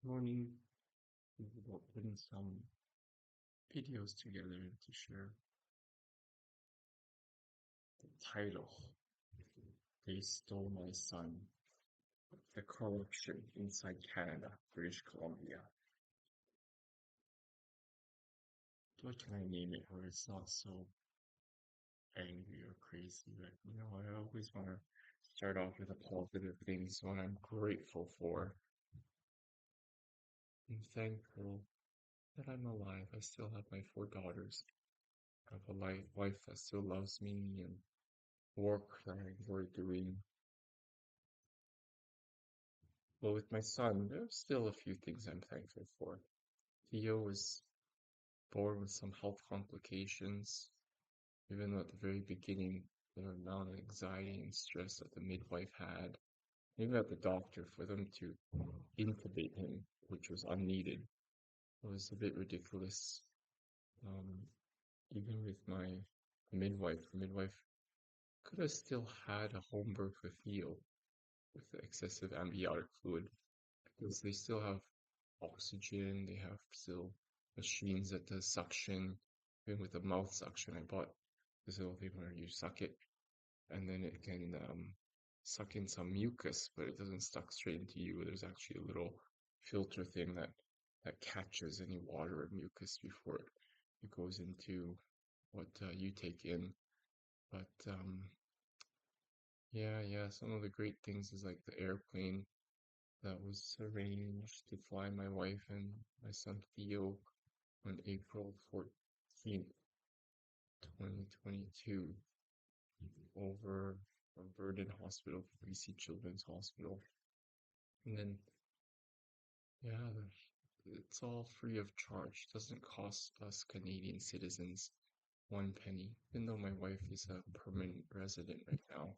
Morning. Thinking about putting some videos together to share. The title: They Stole My Son. The Corruption Inside Canada, British Columbia. What can I name it where it's not so angry or crazy? But I always want to start off with a positive thing. So what I'm grateful for. I'm thankful that I'm alive. I still have my four daughters. I have a wife that still loves me and work that I enjoy doing. Well, with my son, there's still a few things I'm thankful for. Theo was born with some health complications, even though at the very beginning, the amount of anxiety and stress that the midwife had, even at the doctor, for them to intubate him, which was unneeded, was a bit ridiculous. Um, Even with my the midwife could have still had a home birth with Theo with the excessive amniotic fluid because they still have oxygen. They have still machines that does suction. Even with the mouth suction, I bought this little thing where you suck it and then it can suck in some mucus, but it doesn't suck straight into you. There's actually a little filter thing that catches any water or mucus before it goes into what you take in. But yeah, some of the great things is like the airplane that was arranged to fly my wife and my son Theo on April 14th, 2022, over from Verdun Hospital to BC Children's Hospital. And then, yeah, it's all free of charge. Doesn't cost us Canadian citizens one penny, even though my wife is a permanent resident right now.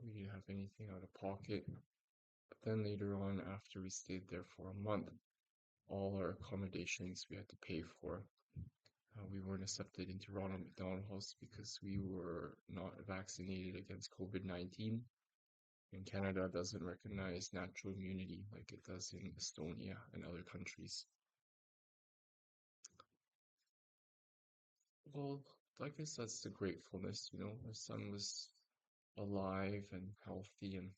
We didn't have anything out of pocket. But then later on, after we stayed there for a month, all our accommodations we had to pay for. We weren't accepted into Ronald McDonald House because we were not vaccinated against COVID-19. And Canada doesn't recognize natural immunity like it does in Estonia and other countries. Well, I guess that's the gratefulness, my son was alive and healthy, and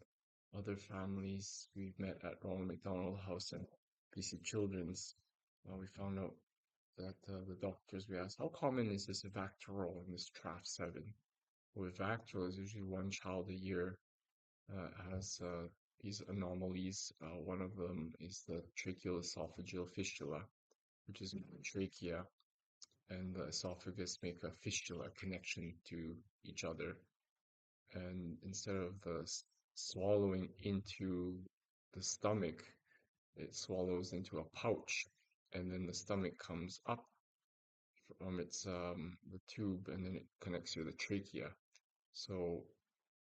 other families we've met at Ronald McDonald House and BC Children's. We found out that the doctors, we asked, how common is this Vactorol and this TRAF7? With Vactorol, is usually one child a year has these anomalies. One of them is the tracheoesophageal fistula, which is the trachea and the esophagus make a fistula connection to each other. And instead of the swallowing into the stomach, it swallows into a pouch, and then the stomach comes up from its the tube, and then it connects to the trachea. So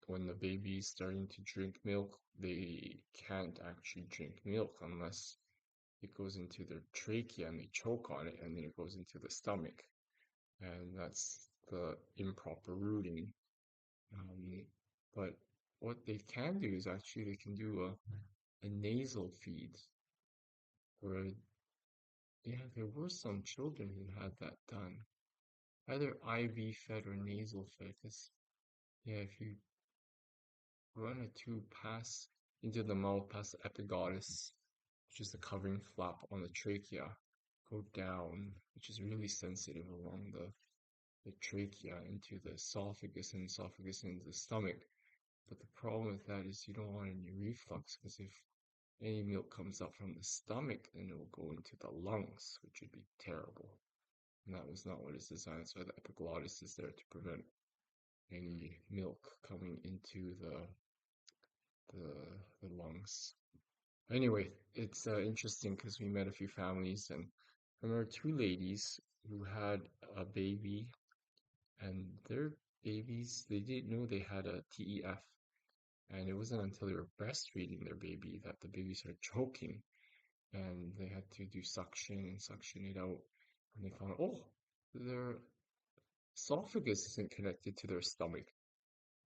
when the baby's starting to drink milk, they can't actually drink milk unless it goes into their trachea and they choke on it, and then it goes into the stomach. And that's the improper routing. Um, but what they can do is actually they can do a nasal feed where, yeah, there were some children who had that done. Either IV fed or nasal fed. 'Cause, yeah, if you run a tube past into the mouth past the epiglottis, which is the covering flap on the trachea, go down, which is really sensitive along the trachea into the esophagus and esophagus into the stomach. But the problem with that is you don't want any reflux because if any milk comes up from the stomach, then it will go into the lungs, which would be terrible. And that was not what it's designed. So the epiglottis is there to prevent any milk coming into the lungs. Anyway, it's interesting because we met a few families, and I remember two ladies who had a baby, and their babies, they didn't know they had a TEF. And it wasn't until they were breastfeeding their baby that the baby started choking, and they had to do suction and suction it out. And they found out, oh, their esophagus isn't connected to their stomach.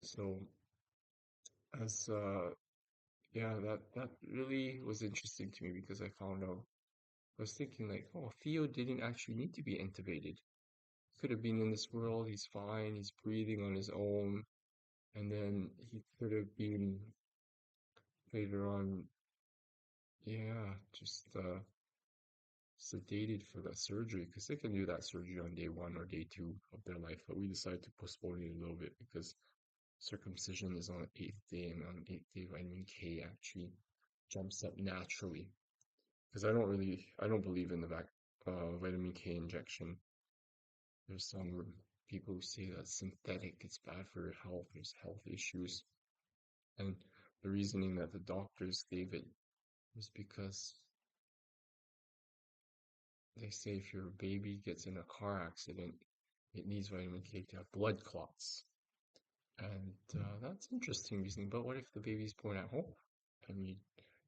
So as yeah, that really was interesting to me because I found out I was thinking like, oh, Theo didn't actually need to be intubated. Could have been in this world, he's fine, he's breathing on his own, and then he could have been later on, yeah, just sedated for that surgery because they can do that surgery on day one or day two of their life, but we decided to postpone it a little bit because circumcision is on the eighth day, and on the eighth day, vitamin K actually jumps up naturally. Because I don't believe in the vitamin K injection. There's some people who say that synthetic, it's bad for your health, there's health issues. And the reasoning that the doctors gave it was because they say if your baby gets in a car accident, it needs vitamin K to have blood clots. And that's interesting reasoning. But what if the baby's born at home and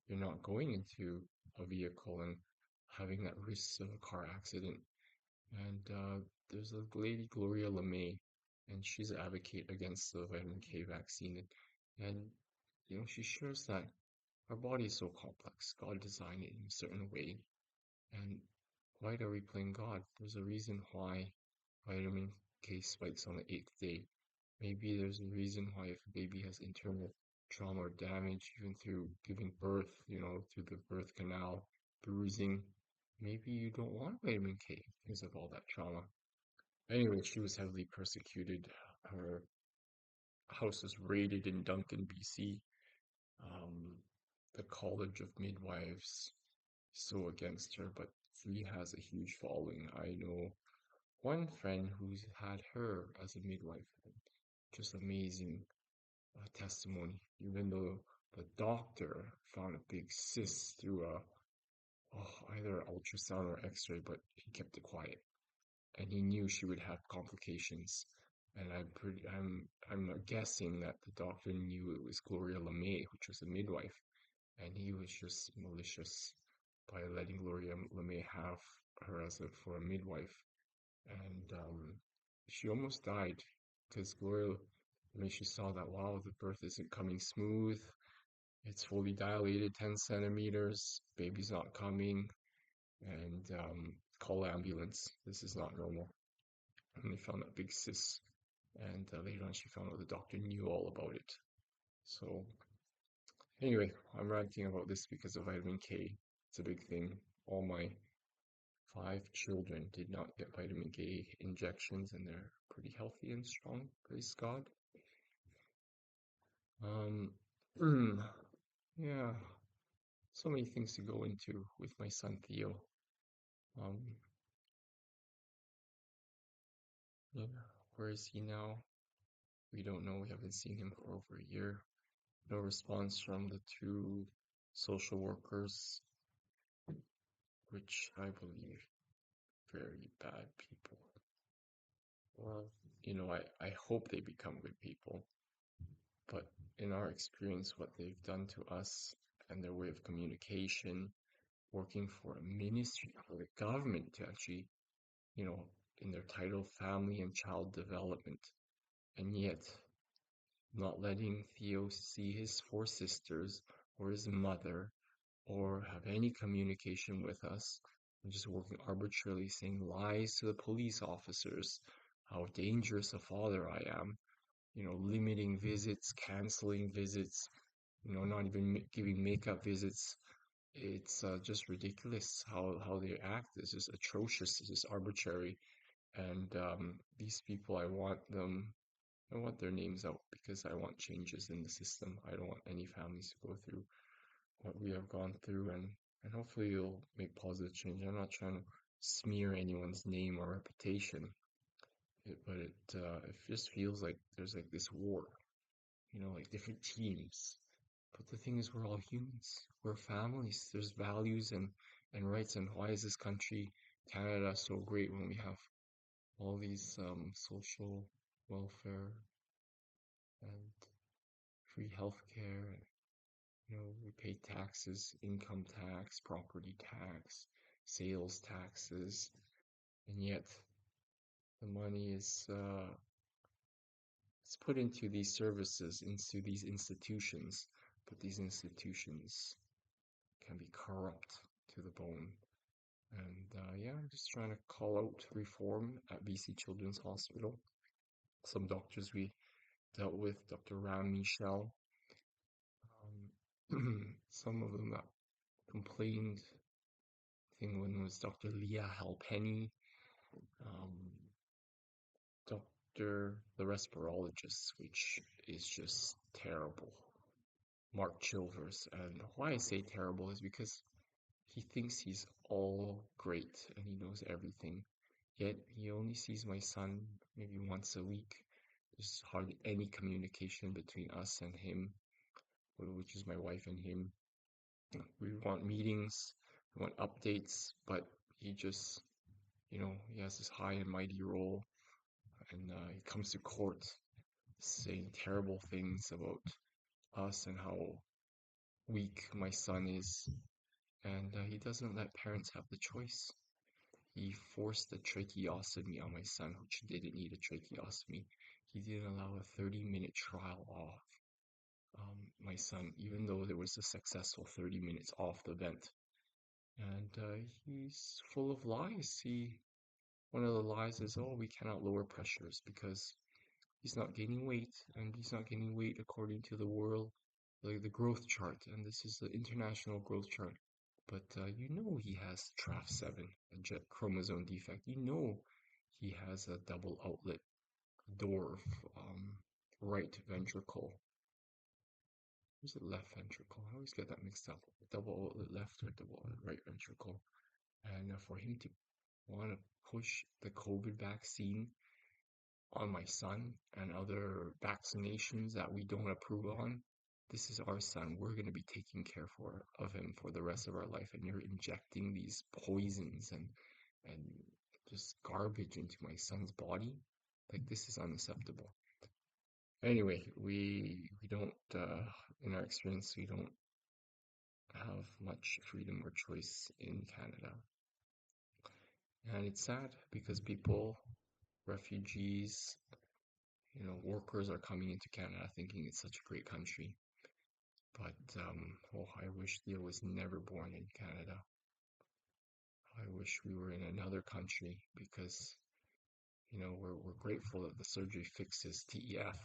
you're not going into a vehicle and having that risk of a car accident? And there's a lady, Gloria LeMay, and she's an advocate against the vitamin K vaccine. And she shares that our body is so complex. God designed it in a certain way. And why are we playing God? There's a reason why vitamin K spikes on the eighth day. Maybe there's a reason why if a baby has internal trauma or damage, even through giving birth, through the birth canal, bruising, maybe you don't want vitamin K because of all that trauma. Anyway, she was heavily persecuted. Her house was raided in Duncan, BC. Um, the College of Midwives so against her, but she has a huge following. I know one friend who's had her as a midwife. Just amazing testimony. Even though the doctor found a big cyst through either ultrasound or X-ray, but he kept it quiet, and he knew she would have complications. And I'm guessing that the doctor knew it was Gloria LeMay, which was a midwife, and he was just malicious by letting Gloria LeMay have her for a midwife. And she almost died because Gloria LeMay, she saw that, wow, the birth isn't coming smooth. It's fully dilated, 10 centimeters. Baby's not coming. And call ambulance. This is not normal. And they found that big cyst. And later on, she found out the doctor knew all about it. So, anyway, I'm ranting about this because of vitamin K. It's a big thing. All my 5 children did not get vitamin K injections, and they're pretty healthy and strong. Praise God. Um, yeah, so many things to go into with my son Theo. Um, yeah, where is he now? We don't know. We haven't seen him for over a year. No response from the 2 social workers, which I believe very bad people. Well, I hope they become good people, but in our experience, what they've done to us and their way of communication, working for a ministry, for the government to actually, you know, in their title, family and child development, and yet not letting Theo see his 4 sisters or his mother or have any communication with us, and just working arbitrarily, saying lies to the police officers, how dangerous a father I am, limiting visits, canceling visits, not even giving makeup visits. It's just ridiculous how they act. It's just atrocious. It's just arbitrary. And these people, I want their names out because I want changes in the system. I don't want any families to go through what we have gone through, and hopefully it'll make positive change. I'm not trying to smear anyone's name or reputation, but it just feels like there's like this war, like different teams. But the thing is, we're all humans. We're families. There's values and rights. And why is this country, Canada, so great when we have all these social welfare and free healthcare? We pay taxes, income tax, property tax, sales taxes, and yet the money is it's put into these services, into these institutions, but these institutions can be corrupt to the bone. And yeah, I'm just trying to call out reform at BC Children's Hospital. Some doctors we dealt with, Dr. Ram Michel, some of them that complained. I think one was Dr. Leah Halpenny, um, Dr. the respirologist, which is just terrible. Mark Chilvers. And why I say terrible is because he thinks he's all great and he knows everything. Yet he only sees my son maybe once a week. There's hardly any communication between us and him, which is my wife and him. We want meetings, we want updates, but he just, he has this high and mighty role, and he comes to court saying terrible things about us and how weak my son is, and he doesn't let parents have the choice. He forced a tracheostomy on my son, which didn't need a tracheostomy. He didn't allow a 30-minute trial off my son, even though there was a successful 30 minutes off the vent. And he's full of lies. One of the lies is, oh, we cannot lower pressures because he's not gaining weight, and he's not gaining weight according to the world, like the growth chart, and this is the international growth chart. But he has TRAF7, a jet chromosome defect. He has a double outlet door of right ventricle. Is it left ventricle? I always get that mixed up. Double outlet left or double outlet right ventricle. And for him to want to push the COVID vaccine on my son and other vaccinations that we don't approve on, this is our son. We're going to be taking care of him for the rest of our life, and you're injecting these poisons and just garbage into my son's body. Like, this is unacceptable. Anyway, we don't in our experience, we don't have much freedom or choice in Canada. And it's sad because people, refugees, workers are coming into Canada thinking it's such a great country. But I wish Theo was never born in Canada. I wish we were in another country because, we're grateful that the surgery fixes TEF,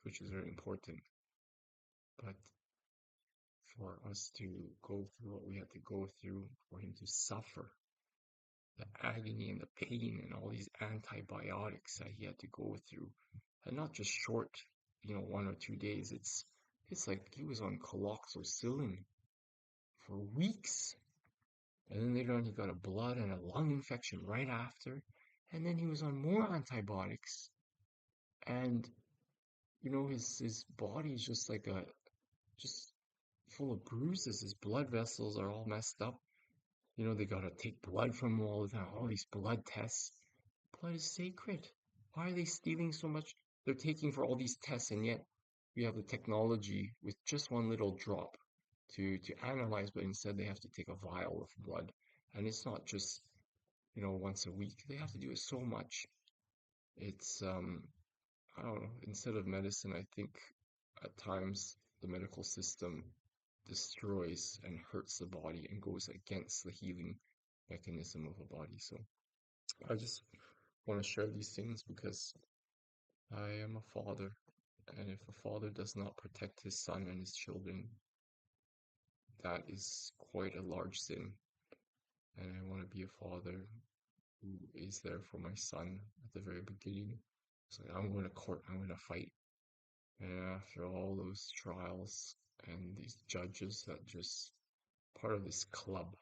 which is very important. But for us to go through what we had to go through, for him to suffer the agony and the pain and all these antibiotics that he had to go through, and not just short, 1 or 2 days. It's like he was on coloxycillin for weeks, and then later on he got a blood and a lung infection right after, and then he was on more antibiotics, and his body is just full of bruises. His blood vessels are all messed up. They gotta take blood from him all the time, all these blood tests. Blood is sacred. Why are they stealing so much? They're taking for all these tests, and yet we have the technology with just one little drop to analyze, but instead they have to take a vial of blood. And it's not just, once a week. They have to do it so much. It's, I don't know, instead of medicine, I think at times the medical system destroys and hurts the body and goes against the healing mechanism of a body. So I just want to share these things because I am a father, and if a father does not protect his son and his children, that is quite a large sin. And I want to be a father who is there for my son at the very beginning. So I'm going to court, I'm going to fight. And after all those trials and these judges that just part of this club.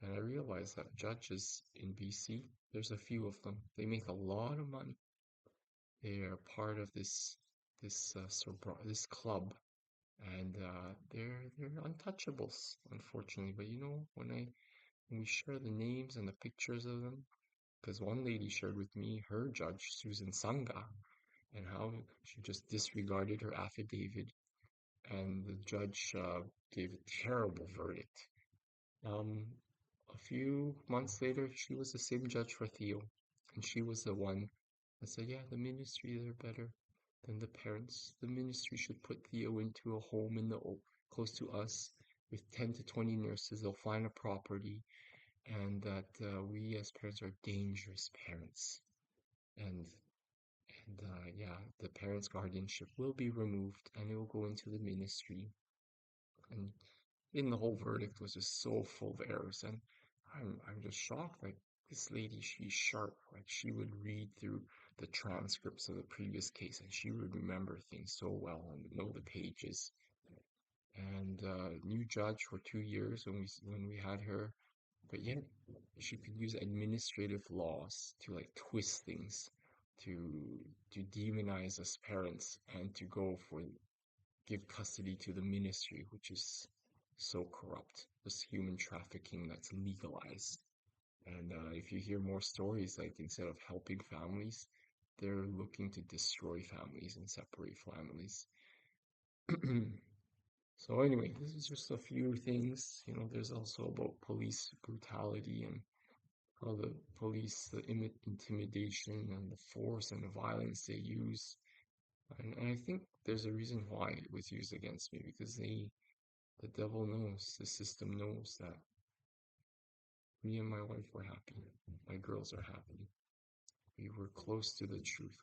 And I realized that judges in BC, there's a few of them. They make a lot of money. They are part of this club, and they're untouchables, unfortunately. But when we share the names and the pictures of them, because one lady shared with me her judge, Susan Sangha, and how she just disregarded her affidavit, and the judge gave a terrible verdict. A few months later, she was the same judge for Theo, and she was the one that said, "Yeah, the ministry, they're better." then the ministry should put Theo into a home in the close to us with 10 to 20 nurses. They'll find a property, and that we as parents are dangerous parents. And yeah, the parents' guardianship will be removed, and it will go into the ministry. And in the whole verdict was just so full of errors, and I'm just shocked. Like this lady, she's sharp. Like she would read through the transcripts of the previous case, and she would remember things so well and know the pages. And new judge for 2 years when we had her, but yet she could use administrative laws to like twist things, to demonize us parents, and to go for give custody to the ministry, which is so corrupt. This human trafficking that's legalized. And if you hear more stories, like instead of helping families, they're looking to destroy families and separate families. So anyway, this is just a few things. There's also about police brutality and how the police, the intimidation and the force and the violence they use. And I think there's a reason why it was used against me, because the devil knows, the system knows that me and my wife were happy. My girls are happy. We were close to the truth,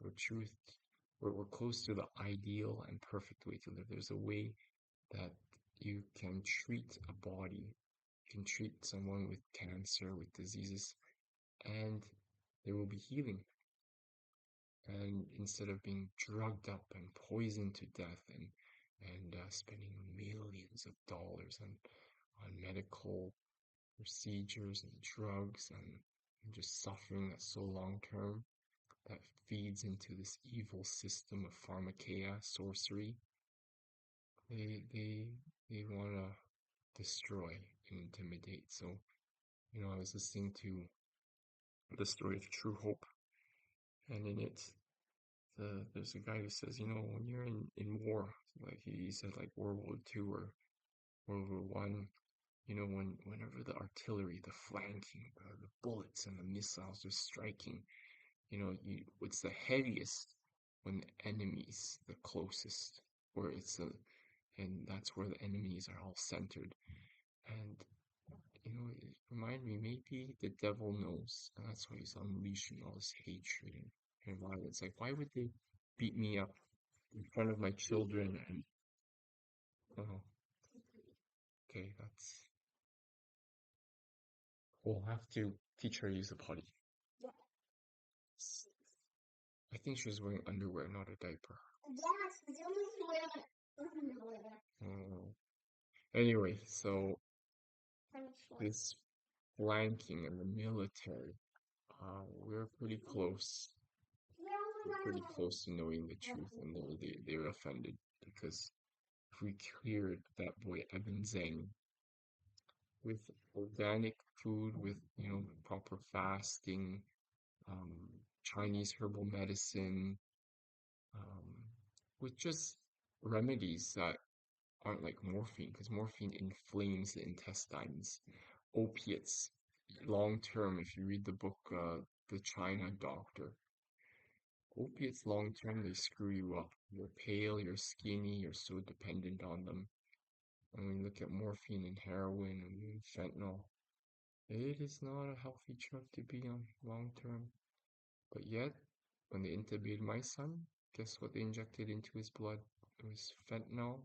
or we're close to the ideal and perfect way to live. There's a way that you can treat a body, you can treat someone with cancer, with diseases, and there will be healing. And instead of being drugged up and poisoned to death and spending millions of dollars on medical procedures and drugs and just suffering that's so long term, that feeds into this evil system of pharmakeia, sorcery. They want to destroy and intimidate. So, I was listening to the story of True Hope, and in it, there's a guy who says, when you're in war, like he said, like World War II or World War One, whenever the artillery, the flanking, the bullets and the missiles are striking, it's the heaviest when the enemy's the closest, where and that's where the enemies are all centered. And it reminded me, maybe the devil knows, and that's why he's unleashing all this hatred and violence. Like, why would they beat me up in front of my children? And oh, okay, we'll have to teach her to use the potty. I think she was wearing underwear, not a diaper. Oh. Anyway, so this flanking in the military, we're pretty close. We're pretty close to knowing the truth, and they're offended because if we cleared that boy Evan Zhang with organic food, with proper fasting, um, Chinese herbal medicine, um, with just remedies that aren't like morphine, because morphine inflames the intestines. Opiates, long term, if you read the book, The China Doctor, opiates long term, they screw you up. You're pale, you're skinny, you're so dependent on them. And when you look at morphine and heroin and fentanyl, it is not a healthy drug to be on long term. But yet, when they intubated my son, guess what they injected into his blood? It was fentanyl,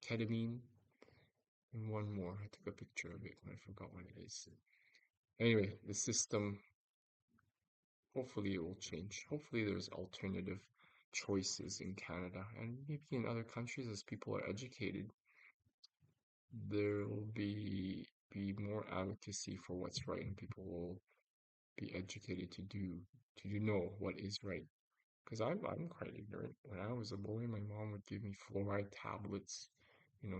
ketamine, and one more. I took a picture of it, but I forgot what it is. Anyway, the system, hopefully it will change. Hopefully there's alternative choices in Canada and maybe in other countries. As people are educated, there will be more advocacy for what's right, and people will be educated to know what is right. Because I'm quite ignorant. When I was a boy, my mom would give me fluoride tablets.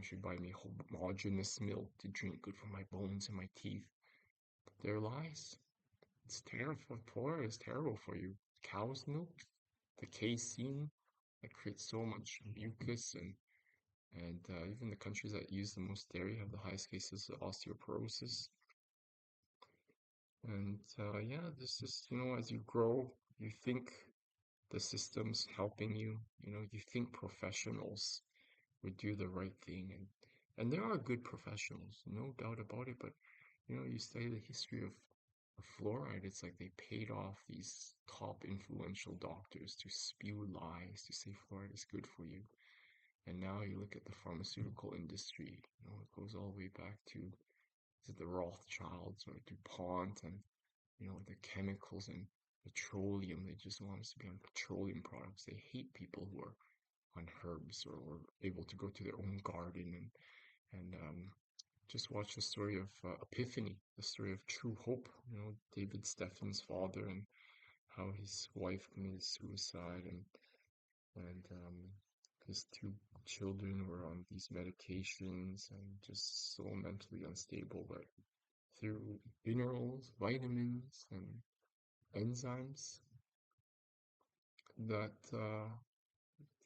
She'd buy me homogeneous milk to drink, good for my bones and my teeth. But they're lies. It's terrible. Fluoride is terrible for you. Cow's milk, the casein, that creates so much mucus, and even the countries that use the most dairy have the highest cases of osteoporosis. And yeah, this is, as you grow, you think the system's helping you. You know, you think professionals would do the right thing, and there are good professionals, no doubt about it. But you know, you study the history of fluoride. It's like they paid off these top influential doctors to spew lies to say fluoride is good for you. And now you look at the pharmaceutical industry. You know, it goes all the way back to is it the Rothschilds or DuPont, and you know, the chemicals and petroleum. They just want us to be on petroleum products. They hate people who are on herbs or able to go to their own garden and just watch the story of Epiphany, the story of true hope. You know, David Stephen's father and how his wife committed suicide and his two children were on these medications and just so mentally unstable. But through minerals, vitamins, and enzymes that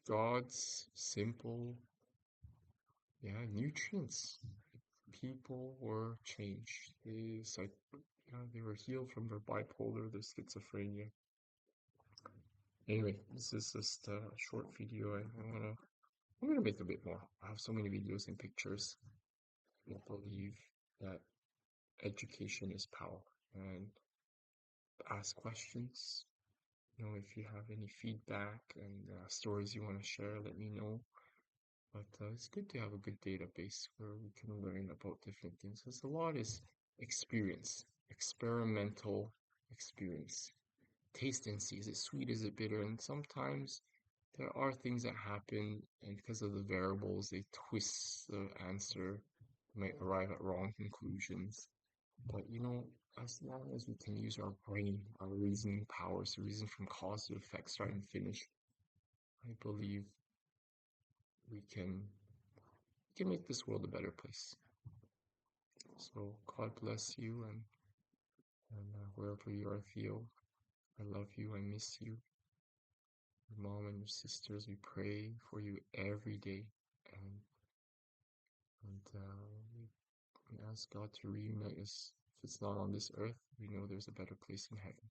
God's simple, yeah, nutrients. People were changed. They were healed from their bipolar, their schizophrenia. Anyway, this is just a short video. I'm gonna make a bit more. I have so many videos and pictures. I believe that education is power, and ask questions. You know, if you have any feedback and stories you want to share, let me know. But it's good to have a good database where we can learn about different things. Because a lot is experience, experimental experience. Taste and see, is it sweet, is it bitter? And sometimes there are things that happen, and because of the variables, they twist the answer, might arrive at wrong conclusions. But you know, as long as we can use our brain, our reasoning powers to reason from cause to effect, start and finish, I believe we can make this world a better place. So God bless you, and wherever you are, Theo, I love you. I miss you. Your mom and your sisters, we pray for you every day, and we ask God to reunite us. If it's not on this earth, we know there's a better place in heaven.